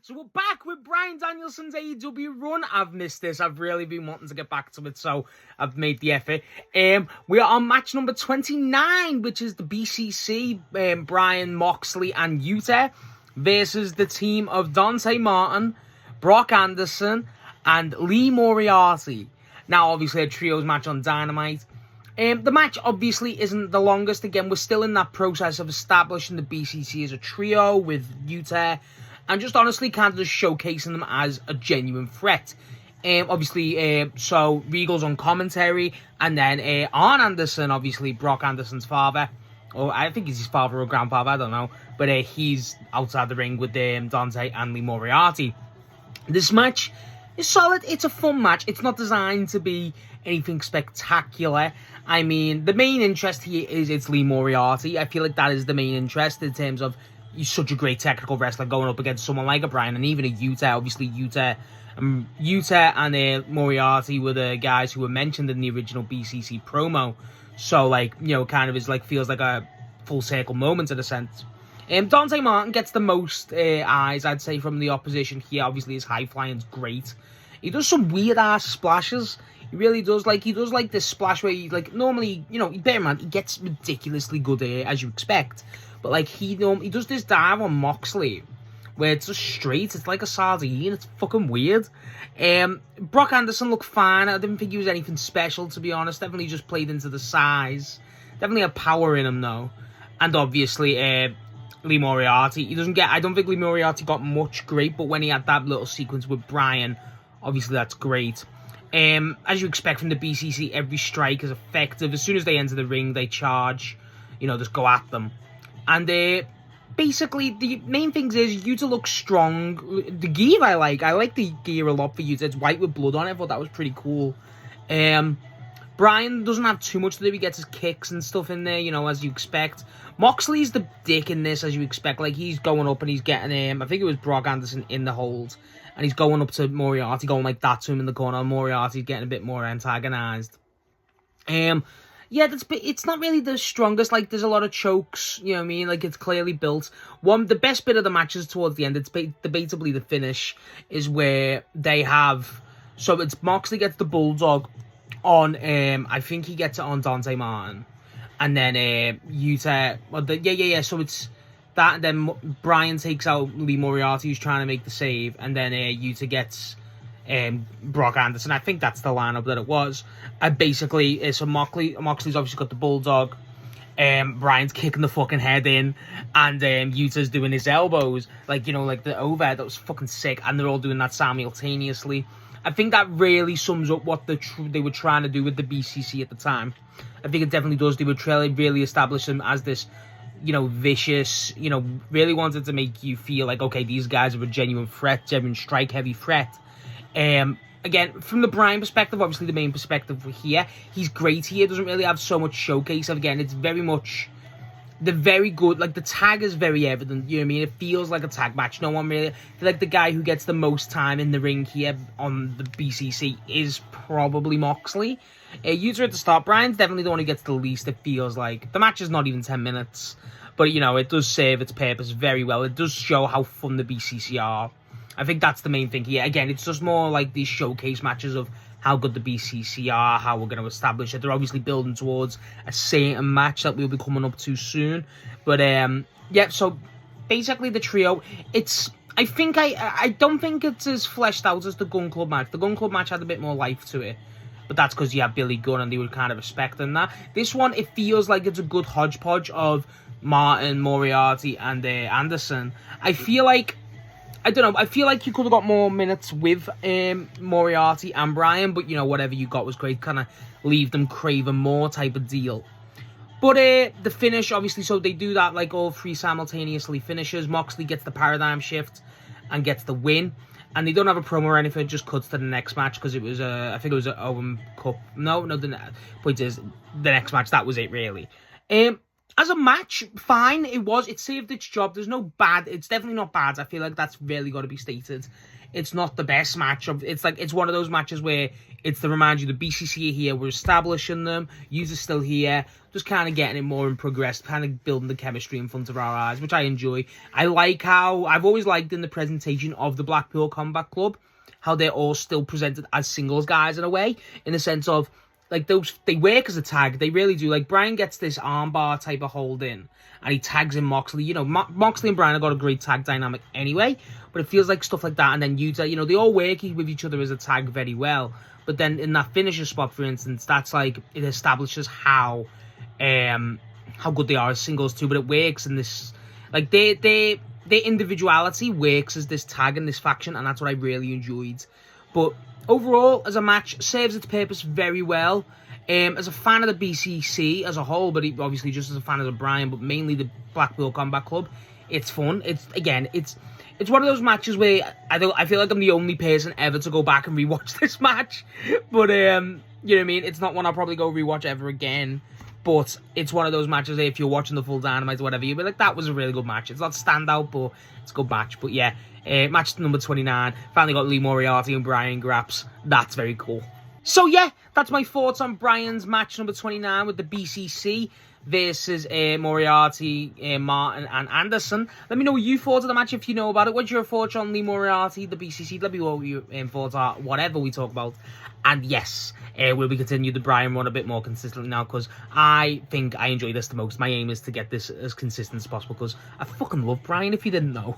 So we're back with Bryan Danielson's AEW run. I've missed this. I've really been wanting to get back to it, so I've made the effort. We are on match number 29, which is the BCC, Bryan, Moxley, and Yuta versus the team of Dante Martin, Brock Anderson, and Lee Moriarty. Now, obviously, a trios match on Dynamite. The match obviously isn't the longest. Again, we're still in that process of establishing the BCC as a trio with Yuta, and just honestly kind of just showcasing them as a genuine threat. Obviously, so Regal's on commentary, and then Arn Anderson, obviously Brock Anderson's father, or I think he's his father or grandfather, I don't know, but he's outside the ring with Dante and Lee Moriarty. This match is solid. It's a fun match. It's not designed to be anything spectacular. I mean, the main interest here is it's Lee Moriarty. I feel like that is the main interest in terms of he's such a great technical wrestler going up against someone like a Bryan and even a Yuta. Obviously, Yuta and Moriarty were the guys who were mentioned in the original BCC promo. So, like, you know, kind of is like feels like a full circle moment in a sense. Dante Martin gets the most eyes, I'd say, from the opposition here. Obviously, his high flying's great. He does some weird ass splashes. He really does. Like, he does like this splash where he, like, normally, you know, bear in mind, he gets ridiculously good as you expect. But, like, he does this dive on Moxley where it's just straight. It's like a sardine. It's fucking weird. Brock Anderson looked fine. I didn't think he was anything special, to be honest. Definitely just played into the size. Definitely had power in him, though. And obviously, Lee Moriarty. I don't think Lee Moriarty got much great, but when he had that little sequence with Bryan, obviously that's great. As you expect from the BCC, every strike is effective. As soon as they enter the ring, they charge. You know, just go at them. And basically, the main things is Yuta looks strong. The gear I like. I like the gear a lot for Yuta. It's white with blood on it. I thought that was pretty cool. Bryan doesn't have too much to do. He gets his kicks and stuff in there, you know, as you expect. Moxley's the dick in this, as you expect. Like, he's going up and he's getting him. I think it was Brock Anderson in the hold. And he's going up to Moriarty, going like that to him in the corner. And Moriarty's getting a bit more antagonized. Yeah, it's not really the strongest. Like, there's a lot of chokes, you know what I mean? Like, it's clearly built. The best bit of the matches towards the end, it's debatably the finish, is where they have... So, it's Moxley gets the Bulldog on, I think he gets it on Dante Martin. And then Yuta... Well, so it's that, and then Bryan takes out Lee Moriarty, who's trying to make the save, and then Yuta gets... Brock Anderson. I think that's the lineup that it was. Basically, so Moxley's obviously got the Bulldog. Bryan's kicking the fucking head in, and Yuta's doing his elbows, like, you know, like the overhead. That was fucking sick, and they're all doing that simultaneously. I think that really sums up what they were trying to do with the BCC at the time. I think it definitely does. They were trying to really establish them as this, you know, vicious, you know, really wanted to make you feel like, okay, these guys are a genuine threat, genuine strike-heavy threat. Again, from the Bryan perspective, obviously the main perspective here, he's great here, doesn't really have so much showcase. Again, it's very much, they're very good, like the tag is very evident, you know what I mean? It feels like a tag match. No one really, like the guy who gets the most time in the ring here on the BCC is probably Moxley. Yuta at the start, Bryan's definitely the one who gets the least, it feels like. The match is not even 10 minutes, but you know, it does serve its purpose very well. It does show how fun the BCC are. I think that's the main thing here. Again, it's just more like these showcase matches of how good the BCC are, how we're going to establish it. They're obviously building towards a certain match that we'll be coming up to soon. But, yeah, so basically the trio, I don't think it's as fleshed out as the Gun Club match. The Gun Club match had a bit more life to it. But that's because you have Billy Gunn and they were kind of respecting that. This one, it feels like it's a good hodgepodge of Martin, Moriarty, and Anderson. I feel like you could have got more minutes with Moriarty and Bryan, but, you know, whatever you got was great. Kind of leave them craving more type of deal. But the finish, obviously, so they do that, like, all three simultaneously finishes. Moxley gets the paradigm shift and gets the win. And they don't have a promo or anything, it just cuts to the next match, because it was, I think it was an Owen Cup. No, the point is, the next match, that was it, really. As a match, fine. It saved its job. There's no bad. It's definitely not bad. I feel like that's really got to be stated. It's not the best match. It's one of those matches where it's to remind you the BCC are here. We're establishing them. Yous are still here. Just kind of getting it more in progress. Kind of building the chemistry in front of our eyes, which I enjoy. I like how I've always liked in the presentation of the Blackpool Combat Club how they're all still presented as singles guys in a way, in the sense of, like, they work as a tag. They really do. Like, Bryan gets this armbar type of hold in, and he tags in Moxley. You know, Moxley and Bryan have got a great tag dynamic anyway, but it feels like stuff like that. And then Yuta, you know, they all work with each other as a tag very well. But then in that finisher spot, for instance, that's like, it establishes how good they are as singles too. But it works in this, like, their individuality works as this tag and this faction, and that's what I really enjoyed. But overall, as a match, serves its purpose very well. As a fan of the BCC as a whole, but obviously just as a fan of the Bryan, but mainly the Blackpool Combat Club, it's fun. It's one of those matches where I feel like I'm the only person ever to go back and rewatch this match. But you know what I mean? It's not one I'll probably go rewatch ever again. But it's one of those matches where if you're watching the full Dynamite or whatever, you'll be like, that was a really good match. It's not standout, but it's a good match. But yeah, match number 29. Finally got Lee Moriarty and Bryan Graps. That's very cool. So yeah, that's my thoughts on Bryan's match number 29 with the BCC versus Moriarty, Martin and Anderson. Let me know what you thought of the match if you know about it. What's your thoughts on Lee Moriarty, the BCC? Let me know what your thoughts are, whatever we talk about. And yes, we'll be continuing the Bryan run a bit more consistently now, because I think I enjoy this the most. My aim is to get this as consistent as possible, because I fucking love Bryan, if you didn't know.